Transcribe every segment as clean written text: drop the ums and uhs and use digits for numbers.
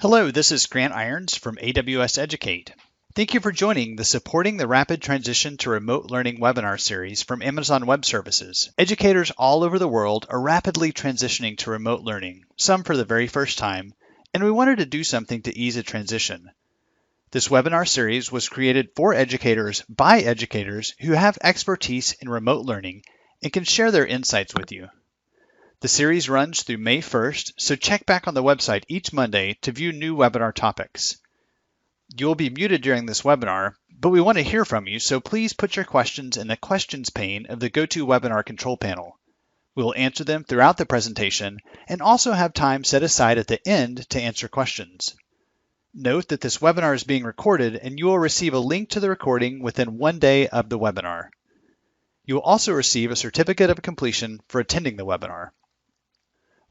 Hello, this is Grant Irons from AWS Educate. Thank you for joining the Supporting the Rapid Transition to Remote Learning webinar series from Amazon Web Services. Educators all over the world are rapidly transitioning to remote learning, some for the very first time, and we wanted to do something to ease a transition. This webinar series was created for educators by educators who have expertise in remote learning and can share their insights with you. The series runs through May 1st, so check back on the website each Monday to view new webinar topics. You will be muted during this webinar, but we want to hear from you, so please put your questions in the questions pane of the GoToWebinar control panel. We will answer them throughout the presentation and also have time set aside at the end to answer questions. Note that this webinar is being recorded and you will receive a link to the recording within 1 day of the webinar. You will also receive a certificate of completion for attending the webinar.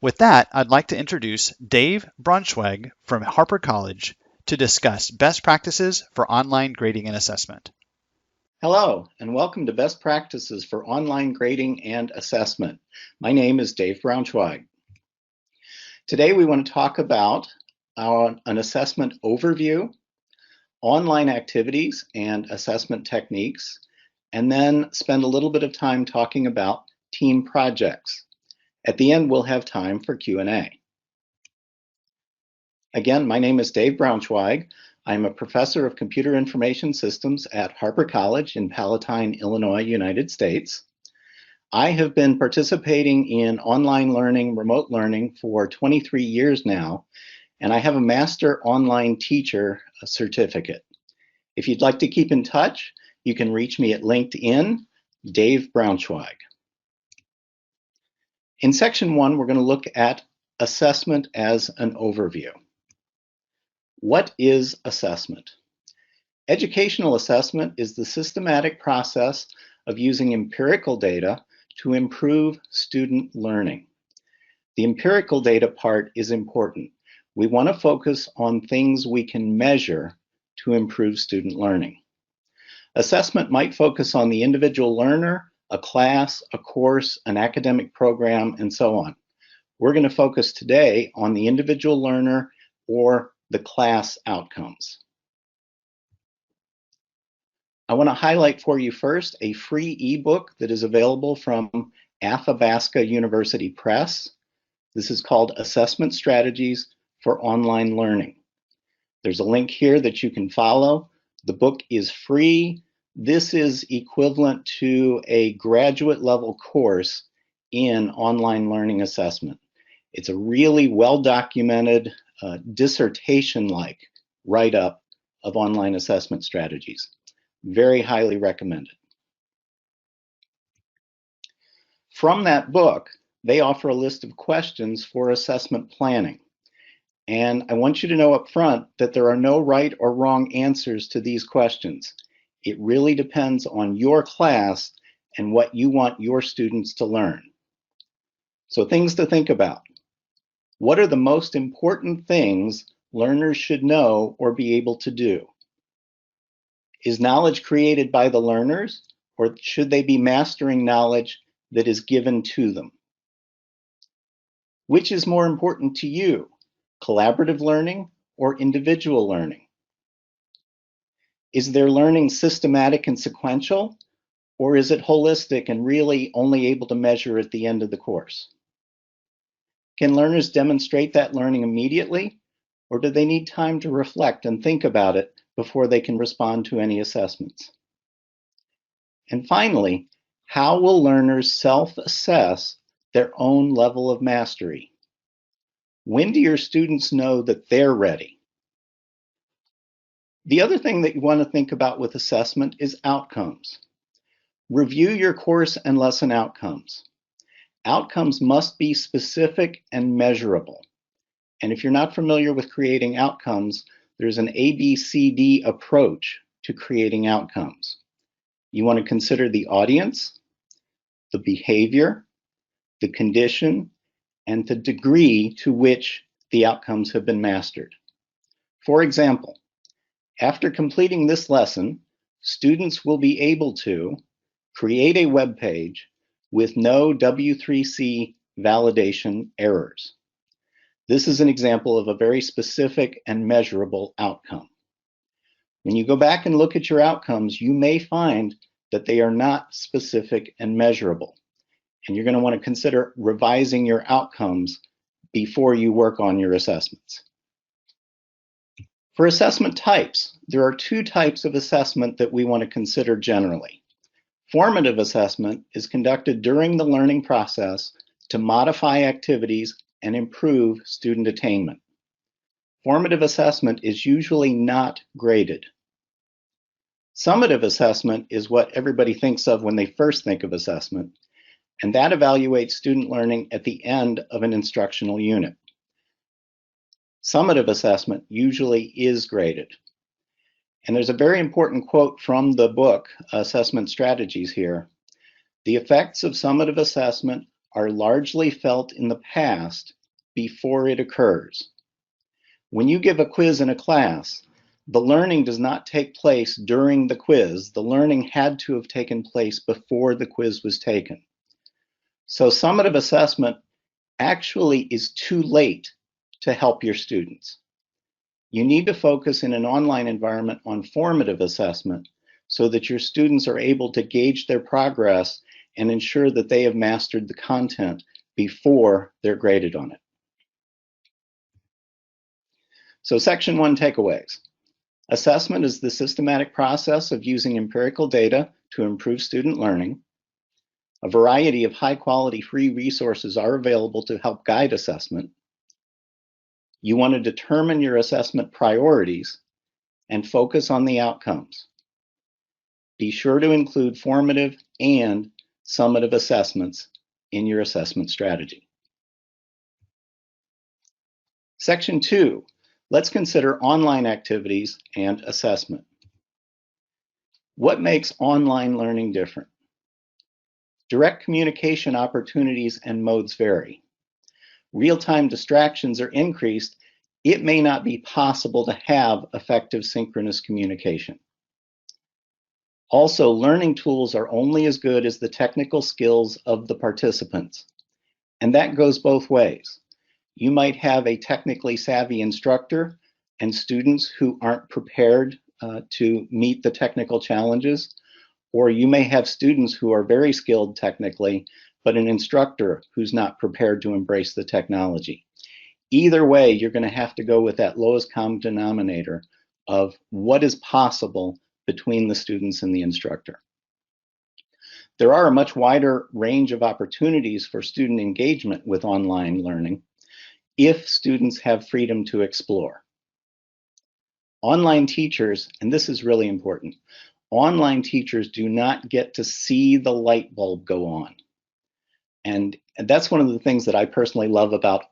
With that, I'd like to introduce Dave Braunschweig from Harper College to discuss best practices for online grading and assessment. Hello, and welcome to Best Practices for Online Grading and Assessment. My name is Dave Braunschweig. Today we want to talk about an assessment overview, online activities and assessment techniques, and then spend a little bit of time talking about team projects. At the end, we'll have time for Q&A. Again, my name is Dave Braunschweig. I'm a professor of computer information systems at Harper College in Palatine, Illinois, United States. I have been participating in online learning, remote learning for 23 years now, and I have a Master Online Teacher certificate. If you'd like to keep in touch, you can reach me at LinkedIn, Dave Braunschweig. In section 1, we're going to look at assessment as an overview. What is assessment? Educational assessment is the systematic process of using empirical data to improve student learning. The empirical data part is important. We want to focus on things we can measure to improve student learning. Assessment might focus on the individual learner, a class, a course, an academic program, and so on. We're going to focus today on the individual learner or the class outcomes. I want to highlight for you first a free ebook that is available from Athabasca University Press. This is called Assessment Strategies for Online Learning. There's a link here that you can follow. The book is free. This is equivalent to a graduate level course in online learning assessment. It's a really well-documented dissertation-like write-up of online assessment strategies. Very highly recommended. From that book, they offer a list of questions for assessment planning. And I want you to know up front that there are no right or wrong answers to these questions. It really depends on your class and what you want your students to learn. So things to think about. What are the most important things learners should know or be able to do? Is knowledge created by the learners, or should they be mastering knowledge that is given to them? Which is more important to you, collaborative learning or individual learning? Is their learning systematic and sequential, or is it holistic and really only able to measure at the end of the course? Can learners demonstrate that learning immediately, or do they need time to reflect and think about it before they can respond to any assessments? And finally, how will learners self-assess their own level of mastery? When do your students know that they're ready? The other thing that you want to think about with assessment is outcomes. Review your course and lesson outcomes. Outcomes must be specific and measurable. And if you're not familiar with creating outcomes, there's an ABCD approach to creating outcomes. You want to consider the audience, the behavior, the condition, and the degree to which the outcomes have been mastered. For example, after completing this lesson, students will be able to create a web page with no W3C validation errors. This is an example of a very specific and measurable outcome. When you go back and look at your outcomes, you may find that they are not specific and measurable. And you're going to want to consider revising your outcomes before you work on your assessments. For assessment types, there are two types of assessment that we want to consider generally. Formative assessment is conducted during the learning process to modify activities and improve student attainment. Formative assessment is usually not graded. Summative assessment is what everybody thinks of when they first think of assessment, and that evaluates student learning at the end of an instructional unit. Summative assessment usually is graded. And there's a very important quote from the book, Assessment Strategies here. The effects of summative assessment are largely felt in the past before it occurs. When you give a quiz in a class, the learning does not take place during the quiz. The learning had to have taken place before the quiz was taken. So summative assessment actually is too late to help your students. You need to focus in an online environment on formative assessment so that your students are able to gauge their progress and ensure that they have mastered the content before they're graded on it. So section 1 takeaways. Assessment is the systematic process of using empirical data to improve student learning. A variety of high-quality free resources are available to help guide assessment. You want to determine your assessment priorities and focus on the outcomes. Be sure to include formative and summative assessments in your assessment strategy. Section 2, let's consider online activities and assessment. What makes online learning different? Direct communication opportunities and modes vary. Real-time distractions are increased. It may not be possible to have effective synchronous communication. Also, learning tools are only as good as the technical skills of the participants. And that goes both ways. You might have a technically savvy instructor and students who aren't prepared to meet the technical challenges, or you may have students who are very skilled technically, but an instructor who's not prepared to embrace the technology. Either way, you're going to have to go with that lowest common denominator of what is possible between the students and the instructor. There are a much wider range of opportunities for student engagement with online learning if students have freedom to explore. Online teachers, and this is really important, online teachers do not get to see the light bulb go on. And that's one of the things that I personally love about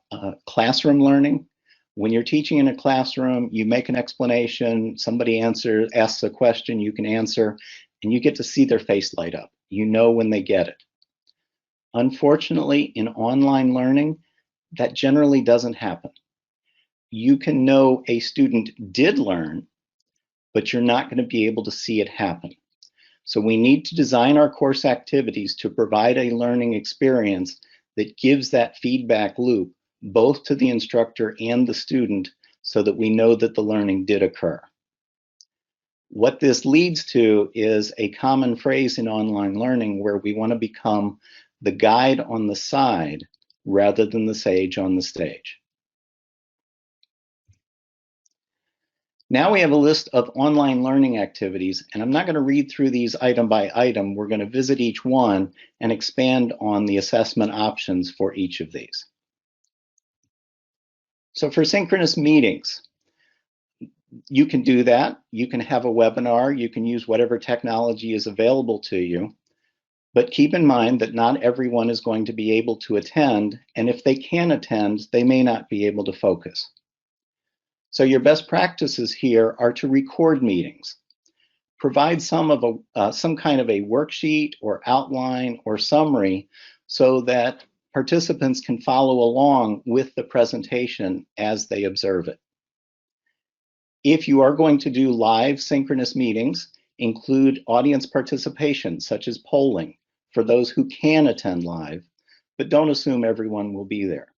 classroom learning. When you're teaching in a classroom, you make an explanation, somebody asks a question, you can answer, and you get to see their face light up. You know when they get it. Unfortunately, in online learning, that generally doesn't happen. You can know a student did learn, but you're not going to be able to see it happen. So we need to design our course activities to provide a learning experience that gives that feedback loop both to the instructor and the student so that we know that the learning did occur. What this leads to is a common phrase in online learning where we want to become the guide on the side rather than the sage on the stage. Now we have a list of online learning activities, and I'm not going to read through these item by item. We're going to visit each one and expand on the assessment options for each of these. So for synchronous meetings, you can do that. You can have a webinar. You can use whatever technology is available to you. But keep in mind that not everyone is going to be able to attend, and if they can attend, they may not be able to focus. So your best practices here are to record meetings. Provide some kind of a worksheet or outline or summary so that participants can follow along with the presentation as they observe it. If you are going to do live synchronous meetings, include audience participation, such as polling, for those who can attend live, but don't assume everyone will be there.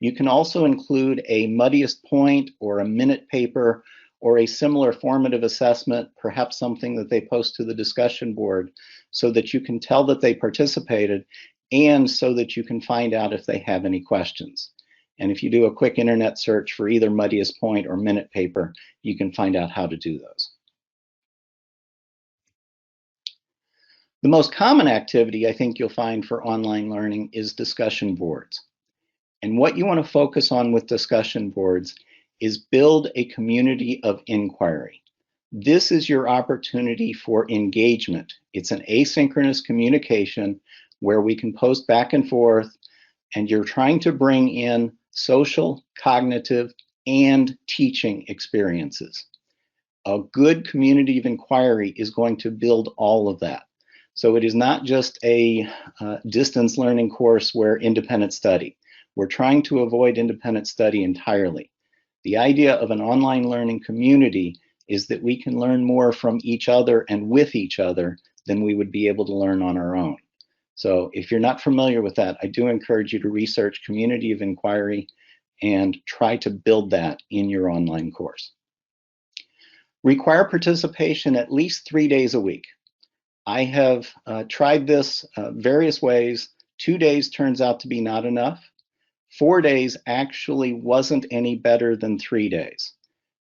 You can also include a muddiest point or a minute paper or a similar formative assessment, perhaps something that they post to the discussion board, so that you can tell that they participated and so that you can find out if they have any questions. And if you do a quick internet search for either muddiest point or minute paper, you can find out how to do those. The most common activity I think you'll find for online learning is discussion boards. And what you want to focus on with discussion boards is build a community of inquiry. This is your opportunity for engagement. It's an asynchronous communication where we can post back and forth, and you're trying to bring in social, cognitive, and teaching experiences. A good community of inquiry is going to build all of that. So it is not just a distance learning course where independent study. We're trying to avoid independent study entirely. The idea of an online learning community is that we can learn more from each other and with each other than we would be able to learn on our own. So if you're not familiar with that, I do encourage you to research community of inquiry and try to build that in your online course. Require participation at least 3 days a week. I have tried this various ways. 2 days turns out to be not enough. 4 days actually wasn't any better than 3 days.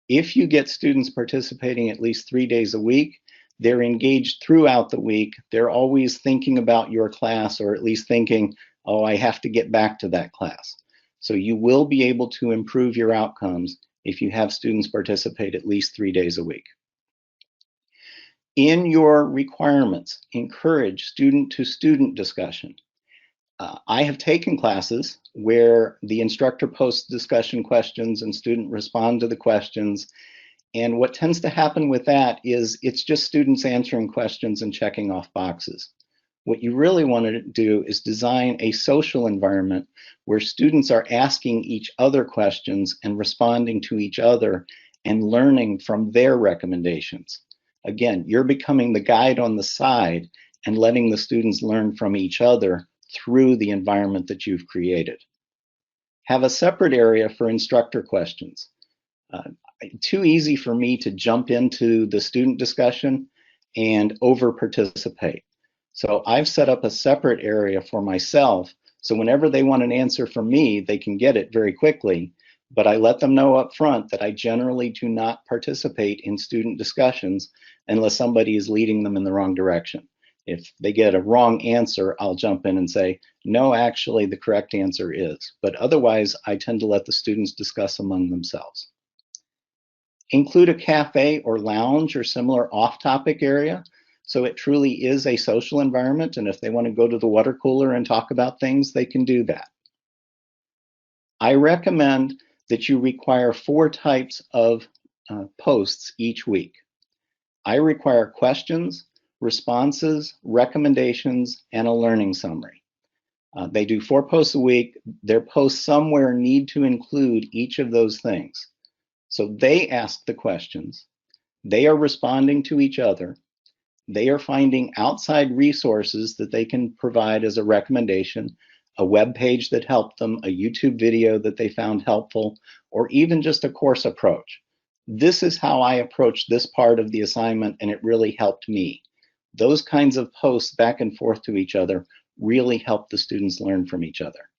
If you get students participating at least 3 days a week, they're engaged throughout the week. They're always thinking about your class, or at least thinking, oh, I have to get back to that class. So you will be able to improve your outcomes if you have students participate at least 3 days a week. In your requirements, encourage student-to-student discussion. I have taken classes where the instructor posts discussion questions and students respond to the questions. And what tends to happen with that is it's just students answering questions and checking off boxes. What you really want to do is design a social environment where students are asking each other questions and responding to each other and learning from their recommendations. Again, you're becoming the guide on the side and letting the students learn from each other through the environment that you've created. Have a separate area for instructor questions. Too easy for me to jump into the student discussion and over participate. So I've set up a separate area for myself, so whenever they want an answer from me, they can get it very quickly, but I let them know up front that I generally do not participate in student discussions unless somebody is leading them in the wrong direction. If they get a wrong answer, I'll jump in and say, no, actually the correct answer is. But otherwise, I tend to let the students discuss among themselves. Include a cafe or lounge or similar off-topic area, so it truly is a social environment, and if they want to go to the water cooler and talk about things, they can do that. I recommend that you require 4 types of posts each week. I require questions, responses, recommendations, and a learning summary. They do 4 posts a week. Their posts somewhere need to include each of those things. So they ask the questions, they are responding to each other, they are finding outside resources that they can provide as a recommendation, a web page that helped them, a YouTube video that they found helpful, or even just a course approach. This is how I approached this part of the assignment, and it really helped me. Those kinds of posts back and forth to each other really help the students learn from each other.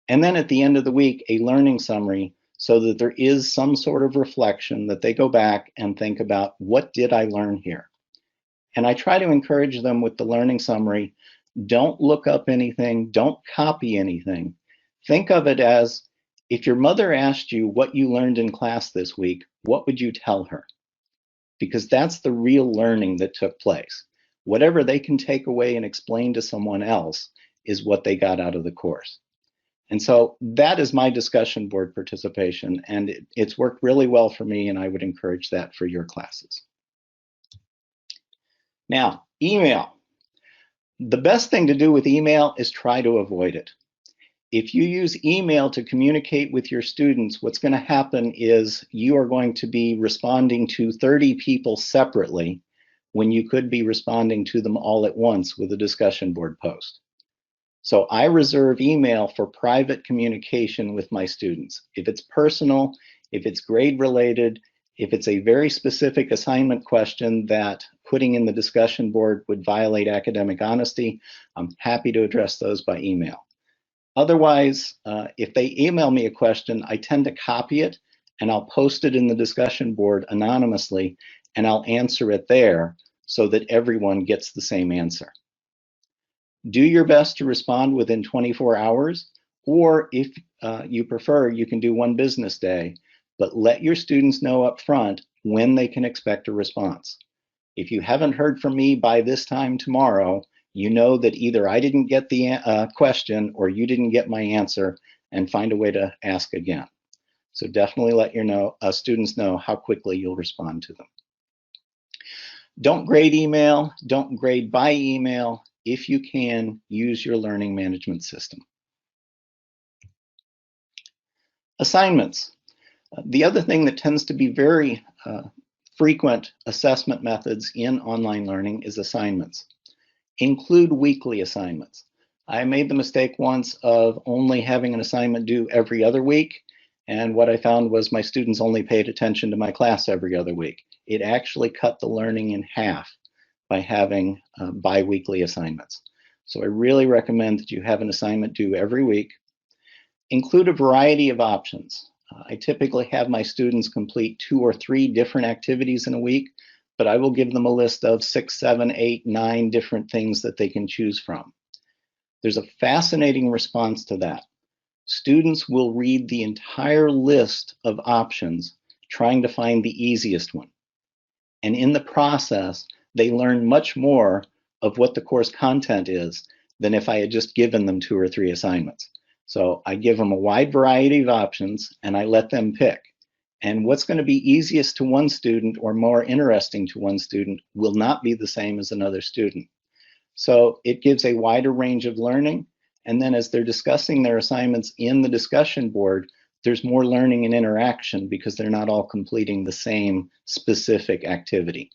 And then at the end of the week, a learning summary so that there is some sort of reflection that they go back and think about, what did I learn here? And I try to encourage them with the learning summary, don't look up anything, don't copy anything. Think of it as, if your mother asked you what you learned in class this week, what would you tell her? Because that's the real learning that took place. Whatever they can take away and explain to someone else is what they got out of the course. And so that is my discussion board participation, and it's worked really well for me, and I would encourage that for your classes. Now, email. The best thing to do with email is try to avoid it. If you use email to communicate with your students, what's going to happen is you are going to be responding to 30 people separately when you could be responding to them all at once with a discussion board post. So I reserve email for private communication with my students. If it's personal, if it's grade related, if it's a very specific assignment question that putting in the discussion board would violate academic honesty, I'm happy to address those by email. Otherwise, if they email me a question, I tend to copy it and I'll post it in the discussion board anonymously, and I'll answer it there so that everyone gets the same answer. Do your best to respond within 24 hours, or if you prefer, you can do 1 business day, but let your students know up front when they can expect a response. If you haven't heard from me by this time tomorrow, you know that either I didn't get the question or you didn't get my answer, and find a way to ask again. So definitely let your students know how quickly you'll respond to them. Don't grade email, don't grade by email. If you can, use your learning management system. Assignments. The other thing that tends to be very frequent assessment methods in online learning is assignments. Include weekly assignments. I made the mistake once of only having an assignment due every other week, and what I found was my students only paid attention to my class every other week. It actually cut the learning in half by having bi-weekly assignments. So I really recommend that you have an assignment due every week. Include a variety of options. I typically have my students complete 2 or 3 different activities in a week, but I will give them a list of 6, 7, 8, 9 different things that they can choose from. There's a fascinating response to that. Students will read the entire list of options trying to find the easiest one. And in the process, they learn much more of what the course content is than if I had just given them 2 or 3 assignments. So I give them a wide variety of options and I let them pick. And what's going to be easiest to one student or more interesting to one student will not be the same as another student. So it gives a wider range of learning. And then as they're discussing their assignments in the discussion board, there's more learning and interaction because they're not all completing the same specific activity.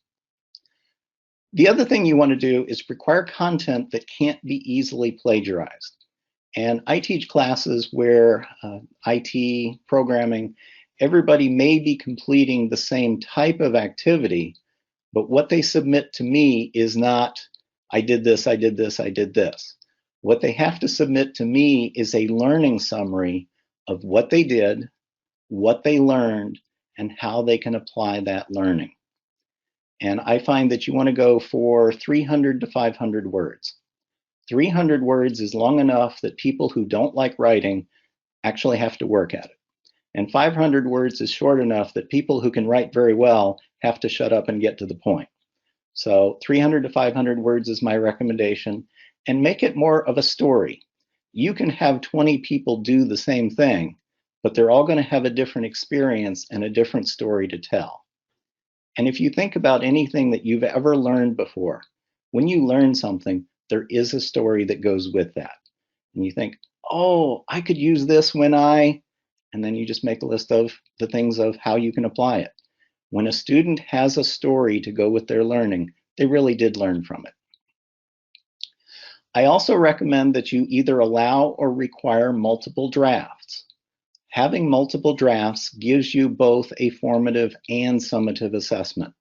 The other thing you want to do is require content that can't be easily plagiarized. And I teach classes where IT, programming, everybody may be completing the same type of activity, but what they submit to me is not, I did this, I did this, I did this. What they have to submit to me is a learning summary of what they did, what they learned, and how they can apply that learning. And I find that you want to go for 300 to 500 words. 300 words is long enough that people who don't like writing actually have to work at it. And 500 words is short enough that people who can write very well have to shut up and get to the point. So 300 to 500 words is my recommendation, and make it more of a story. You can have 20 people do the same thing, but they're all going to have a different experience and a different story to tell. And if you think about anything that you've ever learned before, when you learn something, there is a story that goes with that. And you think, oh, I could use this when I, and then you just make a list of the things of how you can apply it. When a student has a story to go with their learning, they really did learn from it. I also recommend that you either allow or require multiple drafts. Having multiple drafts gives you both a formative and summative assessment.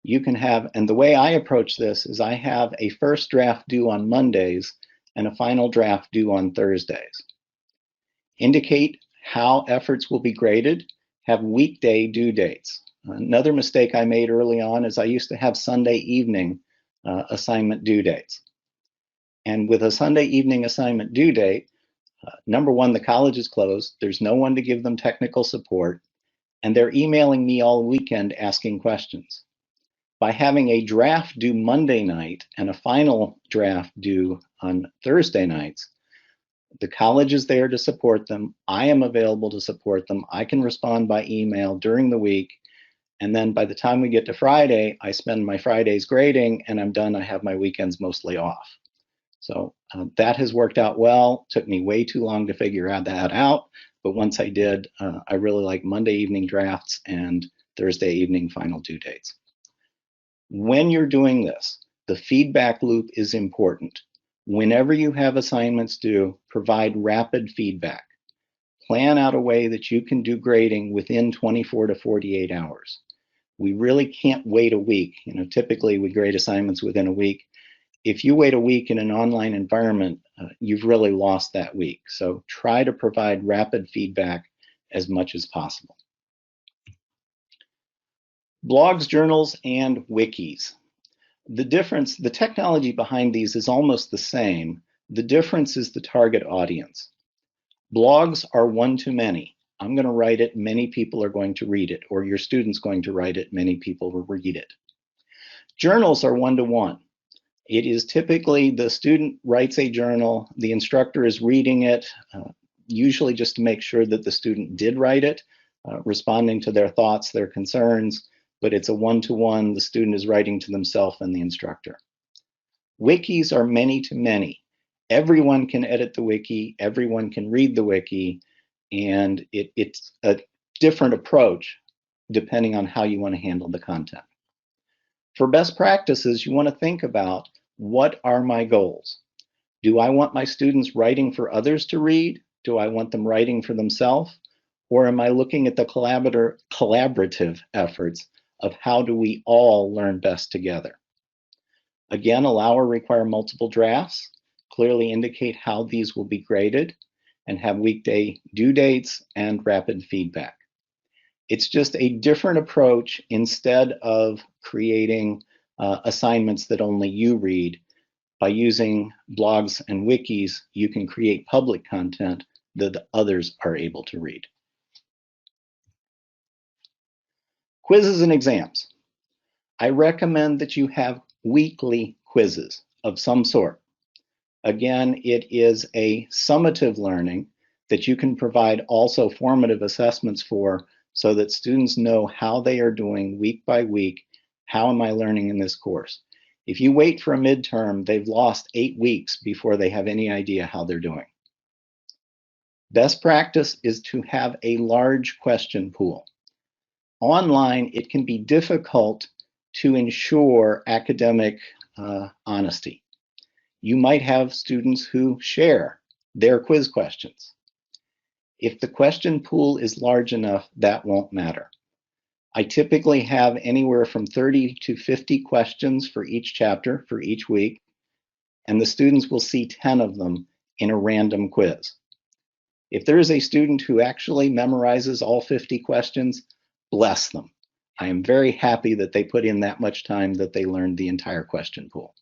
You can have, and the way I approach this is I have a first draft due on Mondays and a final draft due on Thursdays. Indicate how efforts will be graded. Have weekday due dates. Another mistake I made early on is I used to have Sunday evening assignment due dates. And with a Sunday evening assignment due date, number one, the college is closed. There's no one to give them technical support. And they're emailing me all weekend asking questions. By having a draft due Monday night and a final draft due on Thursday nights, the college is there to support them. I am available to support them. I can respond by email during the week. And then by the time we get to Friday, I spend my Fridays grading and I'm done. I have my weekends mostly off. So that has worked out well. Took me way too long to figure that out. But once I did, I really like Monday evening drafts and Thursday evening final due dates. When you're doing this, the feedback loop is important. Whenever you have assignments due, provide rapid feedback. Plan out a way that you can do grading within 24 to 48 hours. We really can't wait a week. Typically we grade assignments within a week. If you wait a week in an online environment, you've really lost that week. So try to provide rapid feedback as much as possible. Blogs, journals, and wikis. The technology behind these is almost the same. The difference is the target audience. Blogs are one-to-many. I'm going to write it, many people are going to read it, or your student's going to write it, many people will read it. Journals are one-to-one. It is typically the student writes a journal, the instructor is reading it, usually just to make sure that the student did write it, responding to their thoughts, their concerns, but it's a one-to-one, the student is writing to themselves and the instructor. Wikis are many-to-many. Everyone can edit the wiki, everyone can read the wiki, and it's a different approach depending on how you want to handle the content. For best practices, you want to think about, what are my goals? Do I want my students writing for others to read? Do I want them writing for themselves? Or am I looking at the collaborative efforts of how do we all learn best together? Again, allow or require multiple drafts. Clearly indicate how these will be graded, and have weekday due dates and rapid feedback. It's just a different approach. Instead of creating assignments that only you read, by using blogs and wikis, you can create public content that others are able to read. Quizzes and exams. I recommend that you have weekly quizzes of some sort. Again, it is a summative learning that you can provide also formative assessments for, so that students know how they are doing week by week. How am I learning in this course? If you wait for a midterm, they've lost 8 weeks before they have any idea how they're doing. Best practice is to have a large question pool. Online, it can be difficult to ensure academic honesty. You might have students who share their quiz questions. If the question pool is large enough, that won't matter. I typically have anywhere from 30 to 50 questions for each chapter for each week, and the students will see 10 of them in a random quiz. If there is a student who actually memorizes all 50 questions, bless them. I am very happy that they put in that much time that they learned the entire question pool.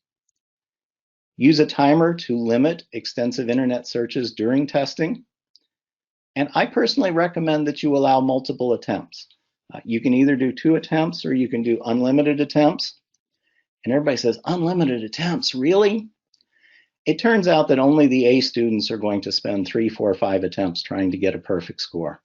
Use a timer to limit extensive internet searches during testing. And I personally recommend that you allow multiple attempts. You can either do 2 attempts or you can do unlimited attempts. And everybody says, unlimited attempts, really? It turns out that only the A students are going to spend 3, 4, 5 attempts trying to get a perfect score.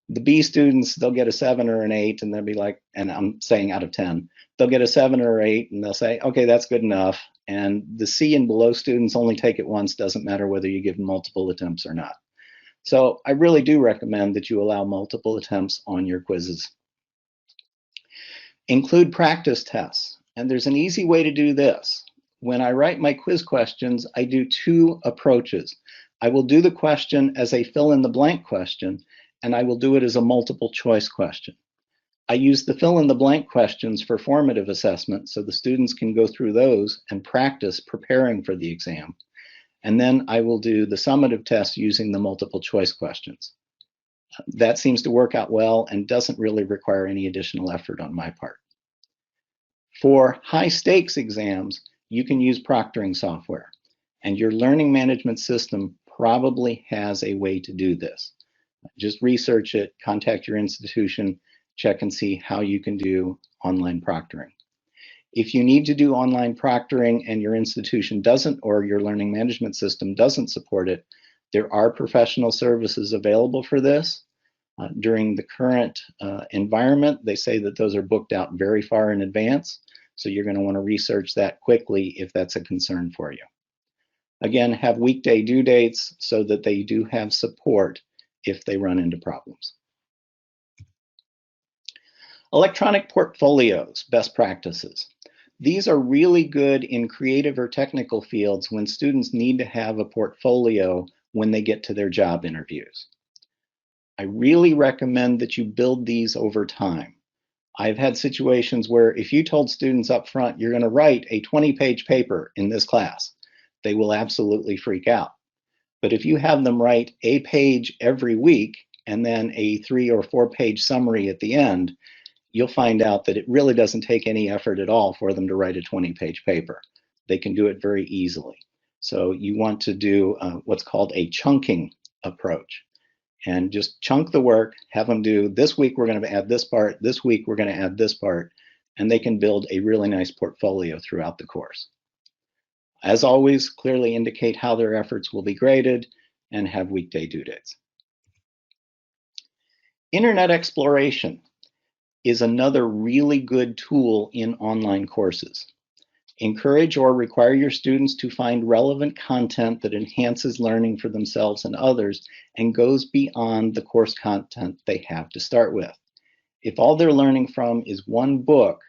The B students, they'll get a 7 or an 8, and they'll be like, and I'm saying out of 10, they'll get a 7 or 8, and they'll say, okay, that's good enough. And the C and below students only take it once, doesn't matter whether you give them multiple attempts or not. So I really do recommend that you allow multiple attempts on your quizzes. Include practice tests, and there's an easy way to do this. When I write my quiz questions, I do 2 approaches. I will do the question as a fill-in-the-blank question, and I will do it as a multiple choice question. I use the fill-in-the-blank questions for formative assessment, so the students can go through those and practice preparing for the exam. And then I will do the summative test using the multiple choice questions. That seems to work out well and doesn't really require any additional effort on my part. For high stakes exams, you can use proctoring software, and your learning management system probably has a way to do this. Just research it, contact your institution, check and see how you can do online proctoring. If you need to do online proctoring and your institution doesn't, or your learning management system doesn't support it, there are professional services available for this. During the current environment, they say that those are booked out very far in advance, so you're going to want to research that quickly if that's a concern for you. Again, have weekday due dates so that they do have support if they run into problems. Electronic portfolios, best practices. These are really good in creative or technical fields when students need to have a portfolio when they get to their job interviews. I really recommend that you build these over time. I've had situations where if you told students up front, you're going to write a 20-page paper in this class, they will absolutely freak out. But if you have them write a page every week and then a 3 or 4-page summary at the end, you'll find out that it really doesn't take any effort at all for them to write a 20-page paper. They can do it very easily. So you want to do what's called a chunking approach. And just chunk the work, have them do, this week we're going to add this part, this week we're going to add this part, and they can build a really nice portfolio throughout the course. As always, clearly indicate how their efforts will be graded and have weekday due dates. Internet exploration is another really good tool in online courses. Encourage or require your students to find relevant content that enhances learning for themselves and others and goes beyond the course content they have to start with. If all they're learning from is one book,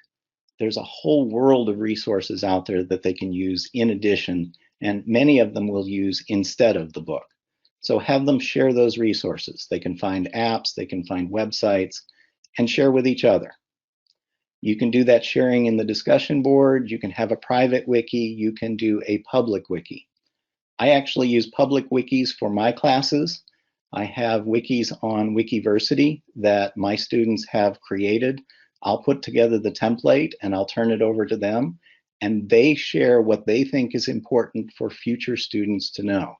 there's a whole world of resources out there that they can use in addition, and many of them will use instead of the book. So have them share those resources. They can find apps, they can find websites, and share with each other. You can do that sharing in the discussion board. You can have a private wiki. You can do a public wiki. I actually use public wikis for my classes. I have wikis on Wikiversity that my students have created. I'll put together the template and I'll turn it over to them, and they share what they think is important for future students to know.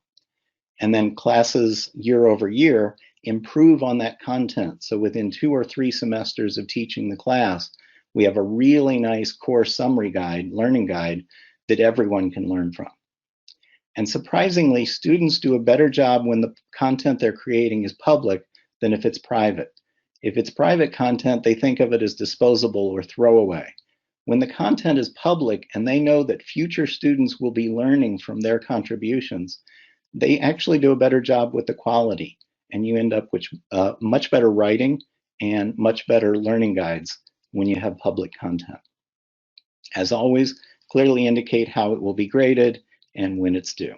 And then classes year over year improve on that content. So within 2 or 3 semesters of teaching the class, we have a really nice course summary guide, learning guide, that everyone can learn from. And surprisingly, students do a better job when the content they're creating is public than if it's private. If it's private content, they think of it as disposable or throwaway. When the content is public and they know that future students will be learning from their contributions, they actually do a better job with the quality, and you end up with much better writing and much better learning guides when you have public content. As always, clearly indicate how it will be graded and when it's due.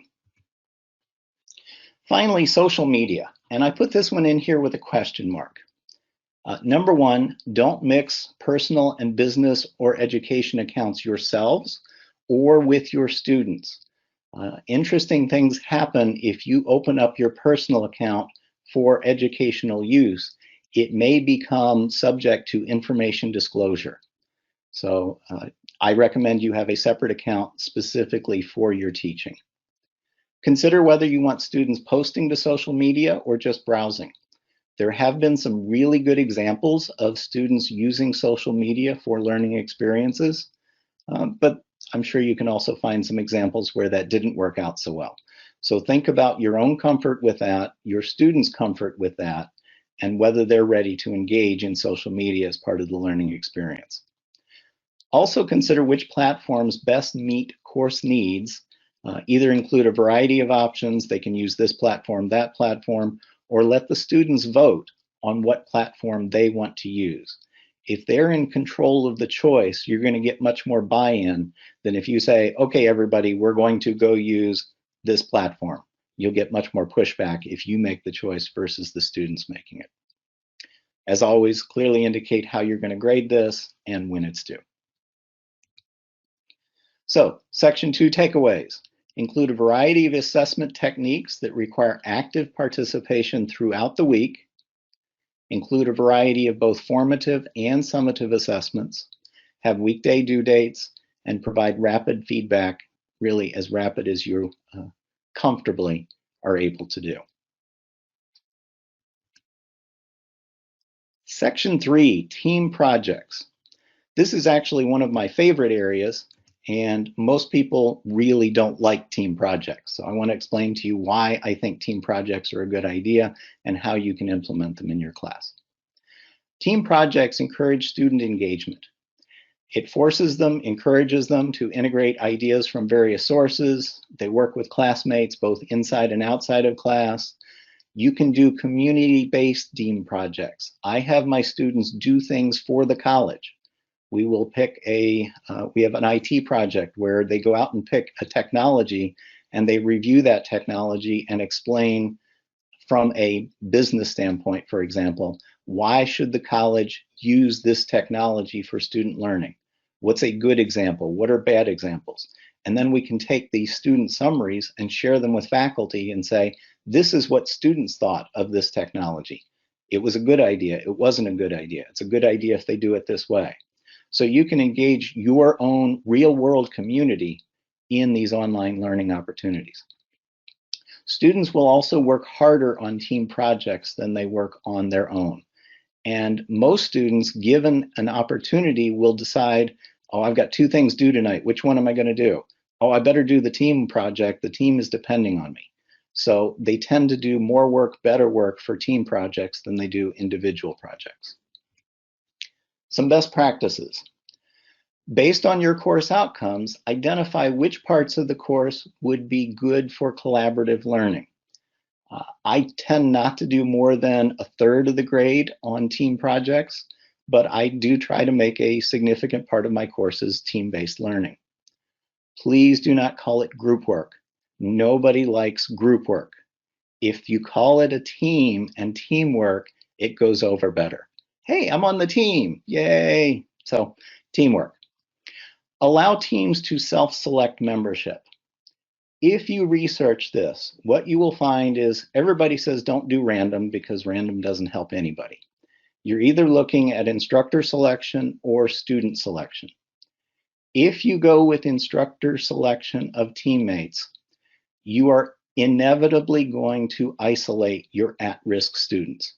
Finally, social media, and I put this one in here with a question mark. Number 1, don't mix personal and business or education accounts yourselves or with your students. Interesting things happen if you open up your personal account for educational use. It may become subject to information disclosure. So I recommend you have a separate account specifically for your teaching. Consider whether you want students posting to social media or just browsing. There have been some really good examples of students using social media for learning experiences, but I'm sure you can also find some examples where that didn't work out so well. So think about your own comfort with that, your students' comfort with that, and whether they're ready to engage in social media as part of the learning experience. Also consider which platforms best meet course needs. Either include a variety of options, they can use this platform, that platform, or let the students vote on what platform they want to use. If they're in control of the choice, you're going to get much more buy-in than if you say, okay, everybody, we're going to go use this platform. You'll get much more pushback if you make the choice versus the students making it. As always, clearly indicate how you're going to grade this and when it's due. So, Section 2 takeaways. Include a variety of assessment techniques that require active participation throughout the week. Include a variety of both formative and summative assessments. Have weekday due dates and provide rapid feedback, really as rapid as you comfortably are able to do. Section 3, team projects. This is actually one of my favorite areas, and most people really don't like team projects. So I want to explain to you why I think team projects are a good idea and how you can implement them in your class. Team projects encourage student engagement. It forces them, encourages them to integrate ideas from various sources. They work with classmates both inside and outside of class. You can do community-based team projects. I have my students do things for the college. We will pick we have an IT project where they go out and pick a technology and they review that technology and explain from a business standpoint, for example, why should the college use this technology for student learning? What's a good example? What are bad examples? And then we can take these student summaries and share them with faculty and say, this is what students thought of this technology. It was a good idea. It wasn't a good idea. It's a good idea if they do it this way. So you can engage your own real world community in these online learning opportunities. Students will also work harder on team projects than they work on their own. And most students, given an opportunity, will decide, oh, I've got 2 things due tonight. Which one am I going to do? Oh, I better do the team project. The team is depending on me. So they tend to do more work, better work for team projects than they do individual projects. Some best practices. Based on your course outcomes, identify which parts of the course would be good for collaborative learning. I tend not to do more than 1/3 of the grade on team projects, but I do try to make a significant part of my courses team-based learning. Please do not call it group work. Nobody likes group work. If you call it a team and teamwork, it goes over better. Hey, I'm on the team, yay! So, teamwork. Allow teams to self-select membership. If you research this, what you will find is everybody says don't do random because random doesn't help anybody. You're either looking at instructor selection or student selection. If you go with instructor selection of teammates, you are inevitably going to isolate your at-risk students.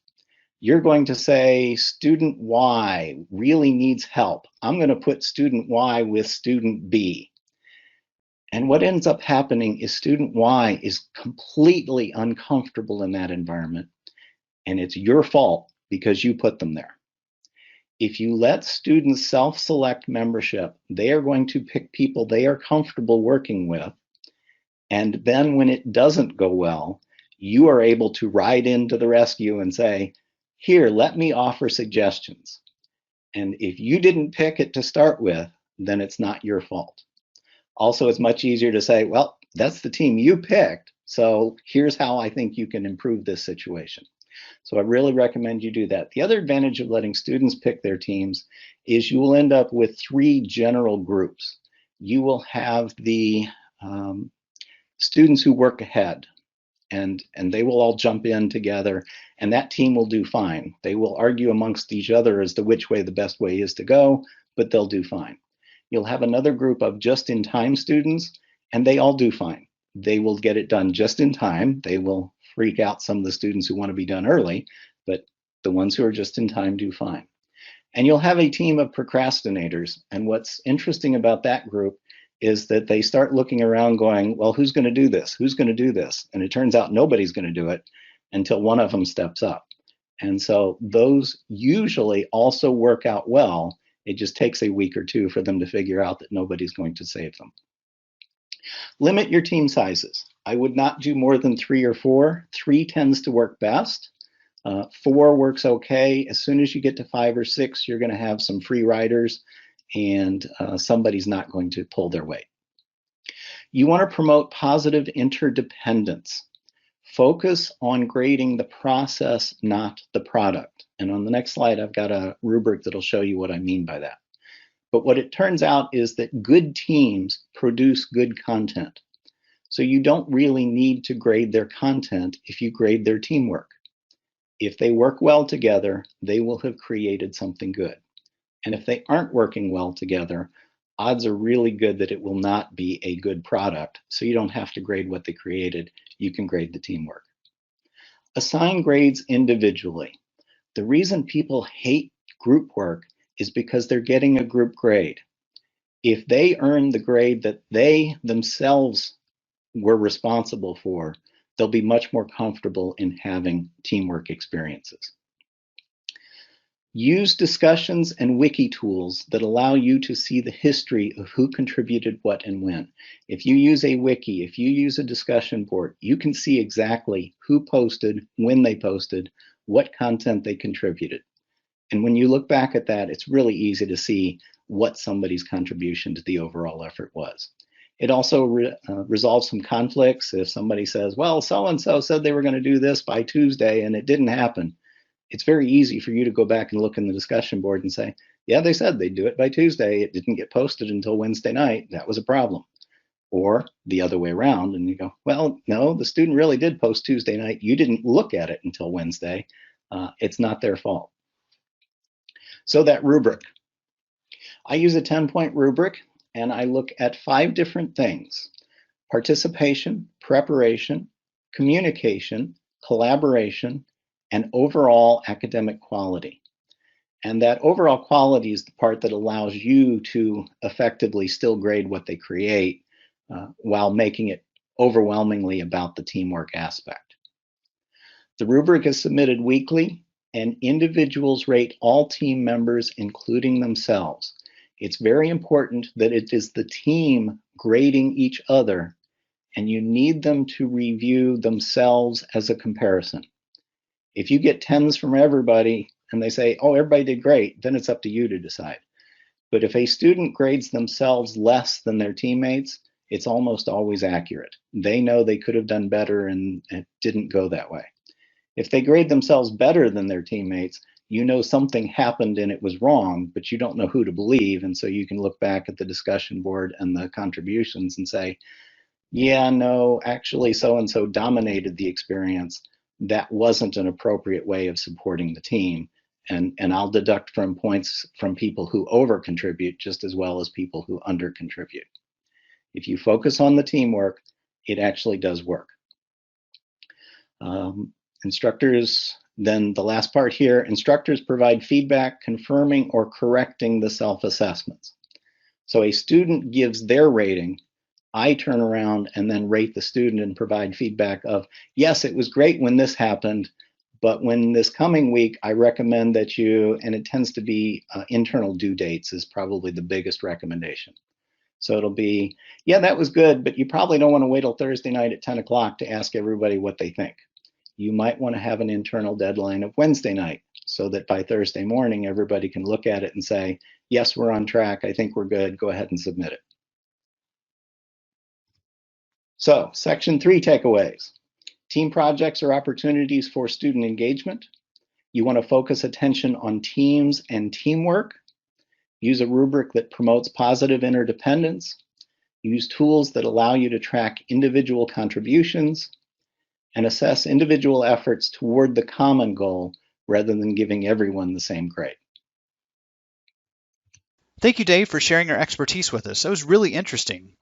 You're going to say student Y really needs help. I'm going to put student Y with student B. And what ends up happening is student Y is completely uncomfortable in that environment, and it's your fault because you put them there. If you let students self-select membership, they are going to pick people they are comfortable working with, and then when it doesn't go well, you are able to ride into the rescue and say, here, let me offer suggestions. And if you didn't pick it to start with, then it's not your fault. Also, it's much easier to say, well, that's the team you picked, so here's how I think you can improve this situation. So I really recommend you do that. The other advantage of letting students pick their teams is you will end up with 3 general groups. You will have the students who work ahead, and they will all jump in together, and that team will do fine. They will argue amongst each other as to which way the best way is to go, but they'll do fine. You'll have another group of just-in-time students, and they all do fine. They will get it done just in time. They will freak out some of the students who want to be done early, but the ones who are just in time do fine. And you'll have a team of procrastinators, and what's interesting about that group is that they start looking around going, well, who's going to do this? Who's going to do this? And it turns out nobody's going to do it until one of them steps up. And so those usually also work out well. It just takes a week or 2 for them to figure out that nobody's going to save them. Limit your team sizes. I would not do more than 3 or 4. 3 tends to work best. 4 works okay. As soon as you get to 5 or 6, you're going to have some free riders, and somebody's not going to pull their weight. You want to promote positive interdependence. Focus on grading the process, not the product. And on the next slide, I've got a rubric that'll show you what I mean by that. But what it turns out is that good teams produce good content. So you don't really need to grade their content if you grade their teamwork. If they work well together, they will have created something good. And if they aren't working well together, odds are really good that it will not be a good product. So you don't have to grade what they created. You can grade the teamwork. Assign grades individually. The reason people hate group work is because they're getting a group grade. If they earn the grade that they themselves were responsible for, they'll be much more comfortable in having teamwork experiences. Use discussions and wiki tools that allow you to see the history of who contributed what and when. If you use a wiki, if you use a discussion board, you can see exactly who posted, when they posted, what content they contributed. And when you look back at that, it's really easy to see what somebody's contribution to the overall effort was. It also resolves some conflicts. If somebody says, well, so-and-so said they were going to do this by Tuesday and it didn't happen, it's very easy for you to go back and look in the discussion board and say, yeah, they said they'd do it by Tuesday. It didn't get posted until Wednesday night. That was a problem. Or the other way around, and you go, well, no, the student really did post Tuesday night. You didn't look at it until Wednesday. It's not their fault. So that rubric. I use a 10-point rubric, and I look at 5 different things: participation, preparation, communication, collaboration, and overall academic quality. And that overall quality is the part that allows you to effectively still grade what they create while making it overwhelmingly about the teamwork aspect. The rubric is submitted weekly, and individuals rate all team members, including themselves. It's very important that it is the team grading each other, and you need them to review themselves as a comparison. If you get 10s from everybody and they say, oh, everybody did great, then it's up to you to decide. But if a student grades themselves less than their teammates, it's almost always accurate. They know they could have done better and it didn't go that way. If they grade themselves better than their teammates, you know something happened and it was wrong, but you don't know who to believe. And so you can look back at the discussion board and the contributions and say, yeah, no, actually so-and-so dominated the experience. That wasn't an appropriate way of supporting the team. And I'll deduct from points from people who over-contribute just as well as people who under-contribute. If you focus on the teamwork, it actually does work. Instructors, then the last part here, instructors provide feedback confirming or correcting the self-assessments. So a student gives their rating, I turn around and then rate the student and provide feedback of, yes, it was great when this happened, but when this coming week, I recommend that you, and it tends to be internal due dates is probably the biggest recommendation. So it'll be, yeah, that was good, but you probably don't want to wait till Thursday night at 10 o'clock to ask everybody what they think. You might want to have an internal deadline of Wednesday night so that by Thursday morning, everybody can look at it and say, yes, we're on track. I think we're good. Go ahead and submit it. So section 3 takeaways. Team projects are opportunities for student engagement. You want to focus attention on teams and teamwork. Use a rubric that promotes positive interdependence. Use tools that allow you to track individual contributions, and assess individual efforts toward the common goal rather than giving everyone the same grade. Thank you, Dave, for sharing your expertise with us. That was really interesting.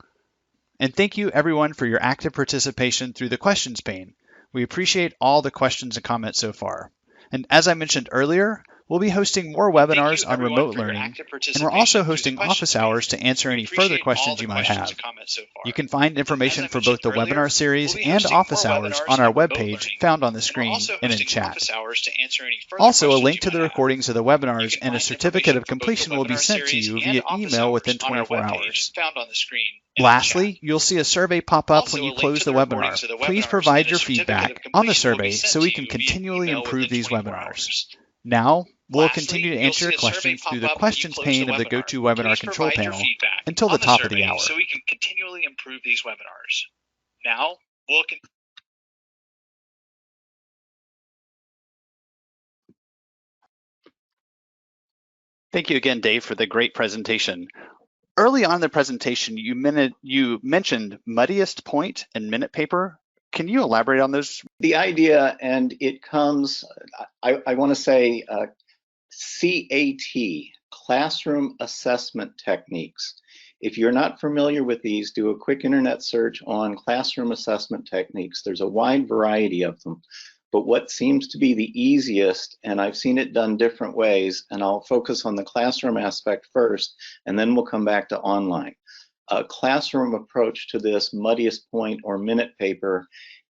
And thank you, everyone, for your active participation through the questions pane. We appreciate all the questions and comments so far. And as I mentioned earlier, we'll be hosting more webinars on remote learning, and we're also hosting office hours to answer any further questions you might have. You can find information for both the webinar series and office hours on our webpage found on the screen and in chat. Also, a link to the recordings of the webinars and a certificate of completion will be sent to you via email within 24 hours. Lastly, you'll see a survey pop up when you close the webinar. Please provide your feedback on the survey so we can continually improve these webinars. Now, we'll continue to answer your questions through the questions pane of the GoToWebinar control panel until the top of the hour. So we can continually improve these webinars. Now, we'll Thank you again, Dave, for the great presentation. Early on in the presentation, you mentioned muddiest point and minute paper. Can you elaborate on those? The idea, and it comes, I want to say CAT, Classroom Assessment Techniques. If you're not familiar with these, do a quick internet search on classroom assessment techniques. There's a wide variety of them. But what seems to be the easiest, and I've seen it done different ways, and I'll focus on the classroom aspect first, and then we'll come back to online. A classroom approach to this muddiest point or minute paper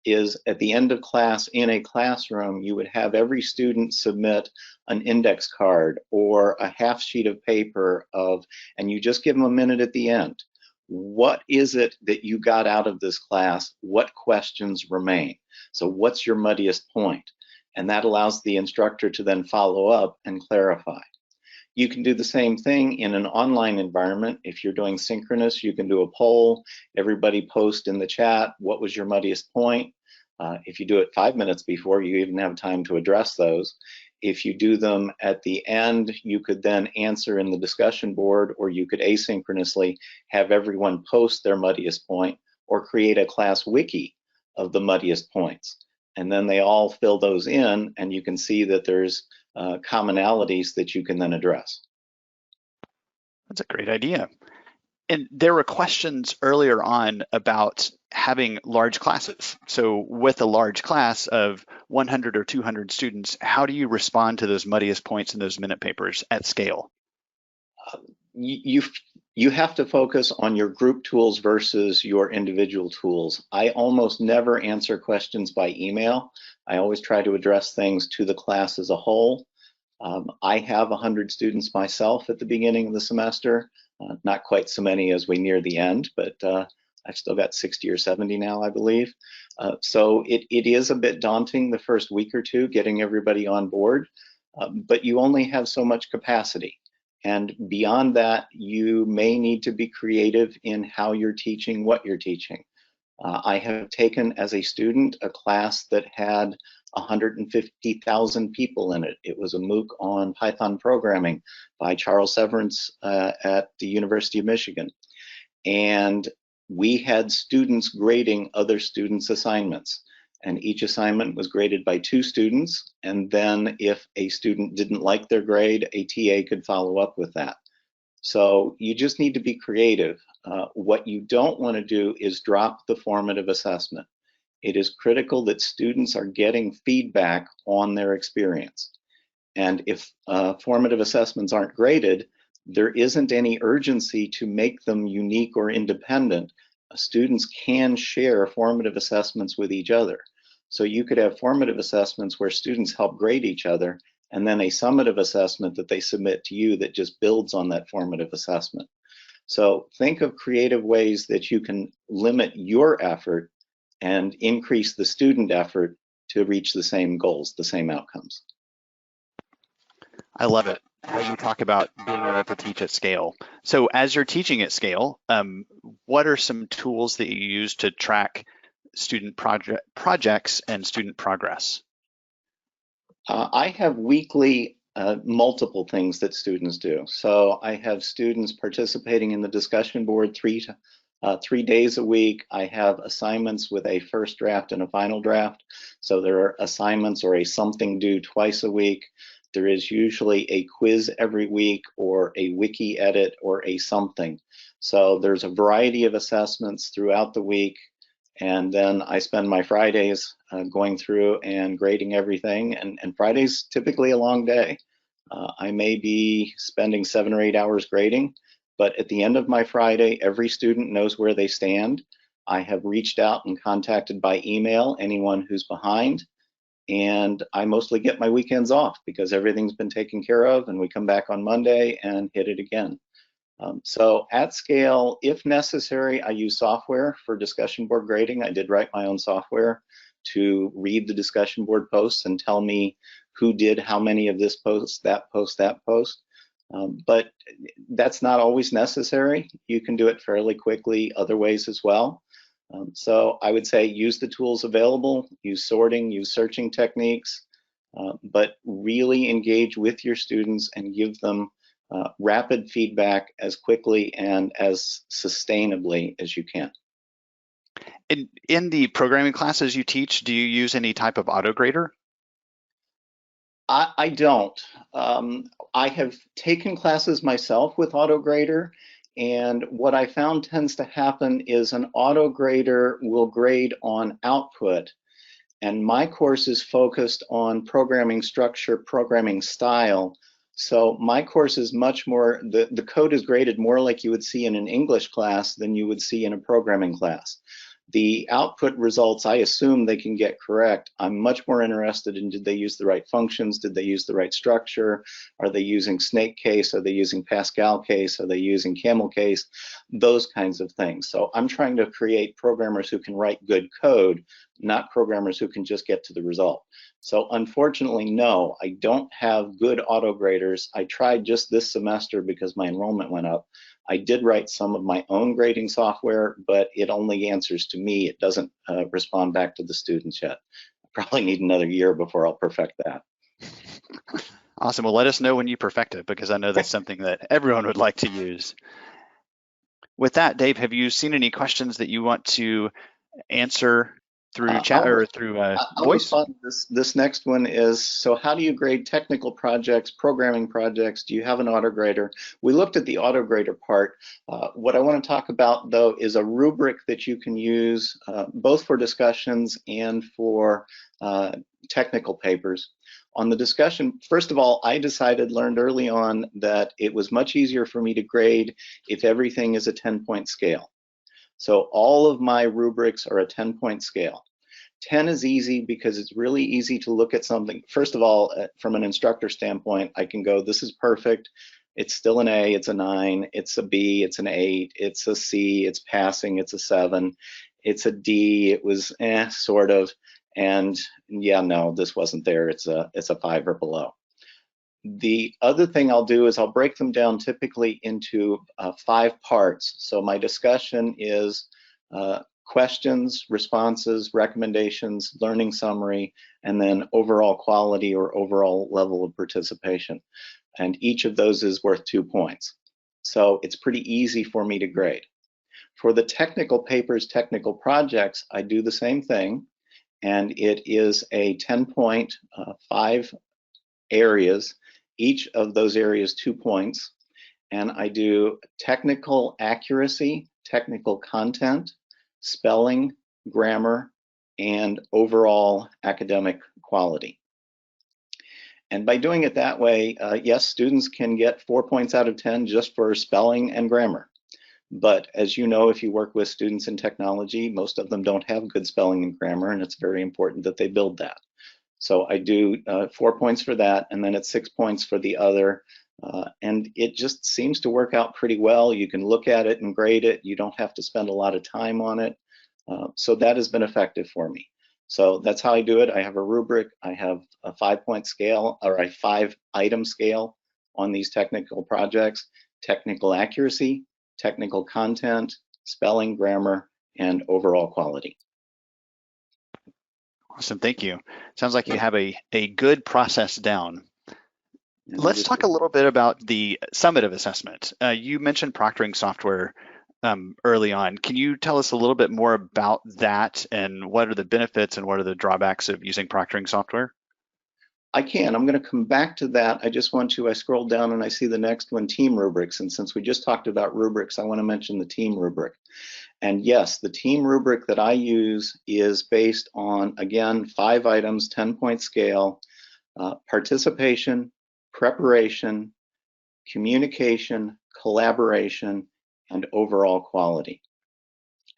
is at the end of class in a classroom, you would have every student submit an index card or a half sheet of paper and you just give them a minute at the end. What is it that you got out of this class? What questions remain? So what's your muddiest point? and that allows the instructor to then follow up and clarify. You can do the same thing in an online environment. If you're doing synchronous, you can do a poll. Everybody post in the chat, what was your muddiest point? If you do it 5 minutes before, you even have time to address those. If you do them at the end, you could then answer in the discussion board, or you could asynchronously have everyone post their muddiest point or create a class wiki of the muddiest points. And then they all fill those in, and you can see that there's commonalities that you can then address. That's a great idea. And there were questions earlier on about having large classes. So with a large class of 100 or 200 students, how do you respond to those muddiest points in those minute papers at scale? You have to focus on your group tools versus your individual tools. I almost never answer questions by email. I always try to address things to the class as a whole. I have 100 students myself at the beginning of the semester, not quite so many as we near the end, but I've still got 60 or 70 now, I believe. So it is a bit daunting the first week or two getting everybody on board, but you only have so much capacity. And beyond that, you may need to be creative in how you're teaching what you're teaching. I have taken as a student a class that had 150,000 people in it. It was a MOOC on Python programming by Charles Severance at the University of Michigan. And we had students grading other students' assignments. And each assignment was graded by 2 students. And then if a student didn't like their grade, a TA could follow up with that. So you just need to be creative. What you don't want to do is drop the formative assessment. It is critical that students are getting feedback on their experience. And if formative assessments aren't graded, there isn't any urgency to make them unique or independent. Students can share formative assessments with each other. So you could have formative assessments where students help grade each other, and then a summative assessment that they submit to you that just builds on that formative assessment. So think of creative ways that you can limit your effort and increase the student effort to reach the same goals, the same outcomes. I love it. How you talk about being able to teach at scale. So as you're teaching at scale, what are some tools that you use to track student projects and student progress? I have weekly multiple things that students do. So I have students participating in the discussion board 3 days a week. I have assignments with a first draft and a final draft. So there are assignments or a something due twice a week. There is usually a quiz every week or a wiki edit or a something. So there's a variety of assessments throughout the week. And then I spend my Fridays going through and grading everything. And Friday's typically a long day. I may be spending 7 or 8 hours grading, but at the end of my Friday, every student knows where they stand. I have reached out and contacted by email anyone who's behind. And I mostly get my weekends off because everything's been taken care of, and we come back on Monday and hit it again. So at scale, if necessary, I use software for discussion board grading. I did write my own software to read the discussion board posts and tell me who did how many of this post, that post, that post. But that's not always necessary. You can do it fairly quickly other ways as well. So I would say use the tools available, use sorting, use searching techniques, but really engage with your students and give them rapid feedback as quickly and as sustainably as you can. In the programming classes you teach, do you use any type of auto grader? I don't. I have taken classes myself with auto grader. And what I found tends to happen is an auto grader will grade on output. And my course is focused on programming structure, programming style. So my course is much more, the code is graded more like you would see in an English class than you would see in a programming class. The output results, I assume they can get correct. I'm much more interested in, did they use the right functions? Did they use the right structure? Are they using snake case? Are they using Pascal case? Are they using camel case? Those kinds of things. So I'm trying to create programmers who can write good code, not programmers who can just get to the result. So unfortunately, no, I don't have good auto graders. I tried just this semester because my enrollment went up. I did write some of my own grading software, but it only answers to me. It doesn't respond back to the students yet. I probably need another year before I'll perfect that. Awesome. Well, let us know when you perfect it, because I know that's something that everyone would like to use. With that, Dave, have you seen any questions that you want to answer through chat or through voice? This next one is, so how do you grade technical projects, programming projects? Do you have an auto grader? We looked at the auto grader part. What I want to talk about, though, is a rubric that you can use both for discussions and for technical papers. On the discussion, first of all, I learned early on that it was much easier for me to grade if everything is a 10-point scale. So all of my rubrics are a 10-point scale. 10 is easy because it's really easy to look at something. First of all, from an instructor standpoint, I can go, this is perfect. It's still an A, it's a 9, it's a B, it's an 8, it's a C, it's passing, it's a 7, it's a D, it was sort of, and yeah, no, this wasn't there, it's a 5 or below. The other thing I'll do is I'll break them down typically into 5 parts. So my discussion is questions, responses, recommendations, learning summary, and then overall quality or overall level of participation. And each of those is worth 2 points. So it's pretty easy for me to grade. For the technical papers, technical projects, I do the same thing. And it is a 10-point, 5 areas. Each of those areas 2 points. And I do technical accuracy, technical content, spelling, grammar, and overall academic quality. And by doing it that way, yes, students can get 4 points out of 10 just for spelling and grammar. But as you know, if you work with students in technology, most of them don't have good spelling and grammar, and it's very important that they build that. So I do 4 points for that, and then it's 6 points for the other. And it just seems to work out pretty well. You can look at it and grade it. You don't have to spend a lot of time on it. So that has been effective for me. So that's how I do it. I have a rubric. I have a 5-point scale or a 5-item scale on these technical projects: technical accuracy, technical content, spelling, grammar, and overall quality. Awesome, thank you. Sounds like you have a good process down. Let's talk a little bit about the summative assessment. You mentioned proctoring software early on. Can you tell us a little bit more about that, and what are the benefits and what are the drawbacks of using proctoring software? I can. I'm going to come back to that. I just want to, I scroll down and I see the next one, team rubrics. And since we just talked about rubrics, I want to mention the team rubric. And yes, the team rubric that I use is based on, again, 5 items, 10-point scale: participation, preparation, communication, collaboration, and overall quality.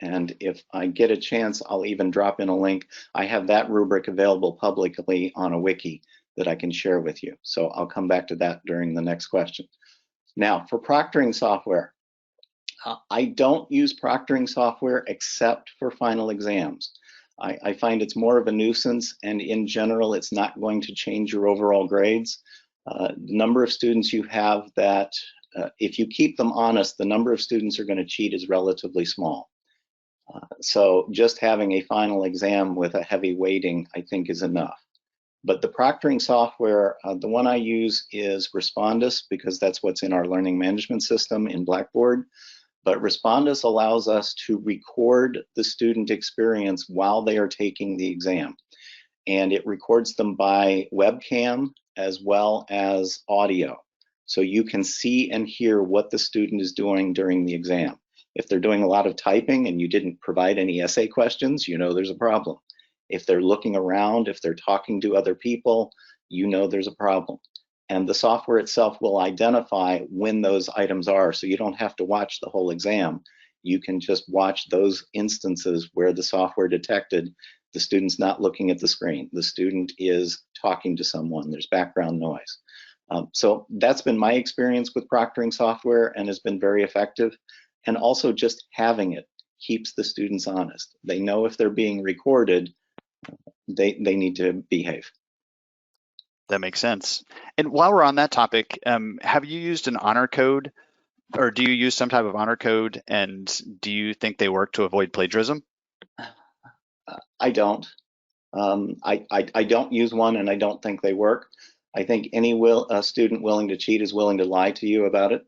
And if I get a chance, I'll even drop in a link. I have that rubric available publicly on a wiki that I can share with you. So I'll come back to that during the next question. Now, for proctoring software, I don't use proctoring software except for final exams. I find it's more of a nuisance, and in general, it's not going to change your overall grades. The number of students you have that, if you keep them honest, the number of students who are going to cheat is relatively small. So just having a final exam with a heavy weighting, I think, is enough. But the proctoring software, the one I use is Respondus, because that's what's in our learning management system in Blackboard. But Respondus allows us to record the student experience while they are taking the exam. And it records them by webcam as well as audio. So you can see and hear what the student is doing during the exam. If they're doing a lot of typing and you didn't provide any essay questions, you know there's a problem. If they're looking around, if they're talking to other people, you know there's a problem. And the software itself will identify when those items are, so you don't have to watch the whole exam. You can just watch those instances where the software detected the student's not looking at the screen. The student is talking to someone. There's background noise. So that's been my experience with proctoring software and has been very effective. And also just having it keeps the students honest. They know if they're being recorded, they need to behave. That makes sense. And while we're on that topic, have you used an honor code, or do you use some type of honor code, and do you think they work to avoid plagiarism? I don't. I don't use one, and I don't think they work. I think any student willing to cheat is willing to lie to you about it.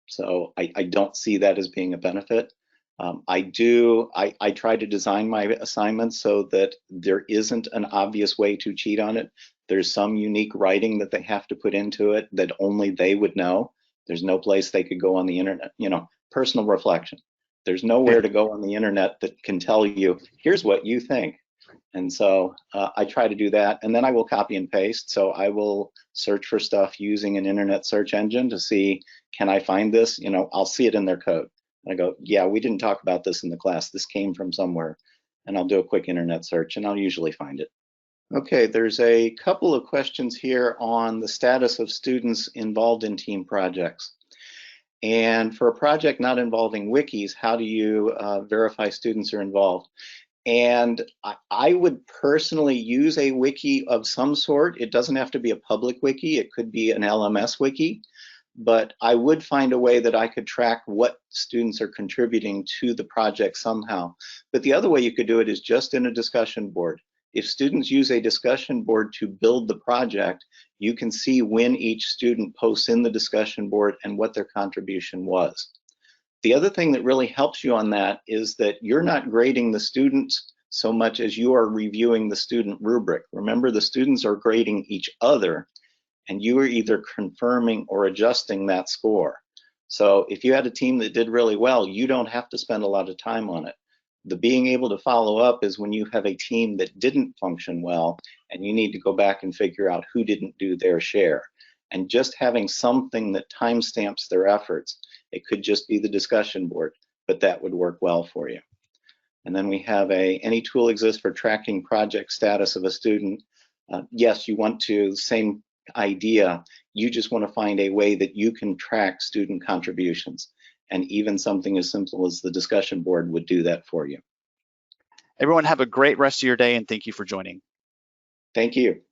So I don't see that as being a benefit. I try to design my assignments so that there isn't an obvious way to cheat on it. There's some unique writing that they have to put into it that only they would know. There's no place they could go on the internet, personal reflection. There's nowhere to go on the internet that can tell you, here's what you think. And so I try to do that, and then I will copy and paste. So I will search for stuff using an internet search engine to see, can I find this? I'll see it in their code. And I go, yeah, we didn't talk about this in the class. This came from somewhere. And I'll do a quick internet search, and I'll usually find it. Okay, there's a couple of questions here on the status of students involved in team projects. And for a project not involving wikis, how do you verify students are involved? And I would personally use a wiki of some sort. It doesn't have to be a public wiki. It could be an LMS wiki. But I would find a way that I could track what students are contributing to the project somehow. But the other way you could do it is just in a discussion board. If students use a discussion board to build the project, you can see when each student posts in the discussion board and what their contribution was. The other thing that really helps you on that is that you're not grading the students so much as you are reviewing the student rubric. Remember, the students are grading each other, and you are either confirming or adjusting that score. So if you had a team that did really well, you don't have to spend a lot of time on it. The being able to follow up is when you have a team that didn't function well, and you need to go back and figure out who didn't do their share. And just having something that timestamps their efforts, it could just be the discussion board, but that would work well for you. And then we have any tool exists for tracking project status of a student. Yes, you want to, same idea, you just want to find a way that you can track student contributions. And even something as simple as the discussion board would do that for you. Everyone have a great rest of your day, and thank you for joining. Thank you.